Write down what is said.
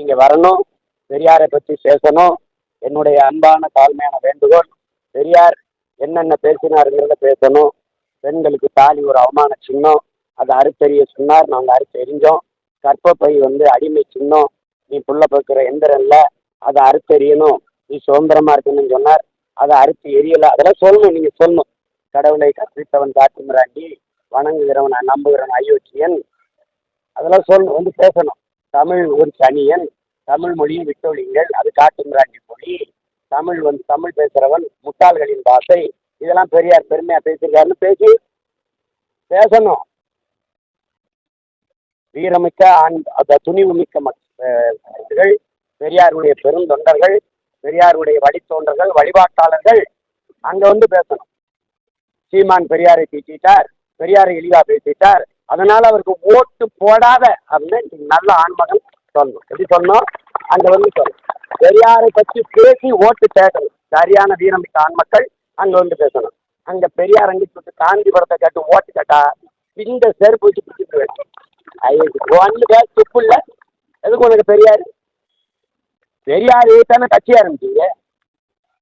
நீங்க வரணும், பெரியாரை பற்றி பேசணும். என்னுடைய அன்பான தாழ்மையான வேண்டுகோள், பெரியார் என்னென்ன பேசினாருங்கிறத பேசணும். பெண்களுக்கு தாலி ஒரு அவமான சின்னம், அதை அறுத்தறிய சொன்னார், நாங்கள் அறுத்தெறிஞ்சோம். கற்பப்பை அடிமை சின்னம், நீ புள்ள பார்க்குற எந்திரம் இல்லை, அதை அறுத்தெறியணும். நீ சுதந்திரமா இருக்கணும்னு சொன்னார், அதை அறுத்து எரியலை. அதெல்லாம் சொல்லணும், நீங்க சொல்லணும். கடவுளை கற்பித்தவன் காட்டுமிராண்டி, வணங்குகிறவன் நம்புகிறவன் அயோக்கியன், அதெல்லாம் சொல்லணும், பேசணும். தமிழ் ஒரு சனியன், தமிழ் மொழியை விட்டொழிங்கள், அது காட்டுமிராண்டி மொழி. தமிழ் தமிழ் பேசுறவன் முட்டாள்களின் பாசை, இதெல்லாம் பெரியார் பெருமையா பேசியிருக்காருன்னு பேசணும். வீரமிக்க துணிவு மிக்க மக்கள், பெரியாருடைய பெருந்தொண்டர்கள், பெரியாருடைய வழித்தோன்றர்கள், வழிபாட்டாளர்கள் அங்க பேசணும். சீமான் பெரியாரை தீட்டிட்டார், பெரியாரை இழிவா பேசிட்டார், அதனால அவருக்கு ஓட்டு போடாத அப்படின்னு நல்ல ஆண்மகன் சொல்லணும். எப்படி சொல்லணும்? அங்க சொல்லணும், பெரியாரை பற்றி பேசி ஓட்டு கேட்கணும். சரியான வீரமிக்க ஆண்மக்கள் அங்க பேசணும். அங்க பெரியார் அங்கிட்டு காந்திபுரத்தை கேட்டு ஓட்டு கேட்டா இந்த செருப்பு வச்சு பிடிச்சிட்டு துப்பு இல்லை. எதுக்கு உனக்கு பெரியார் தானே கட்சி ஆரம்பிச்சீங்க.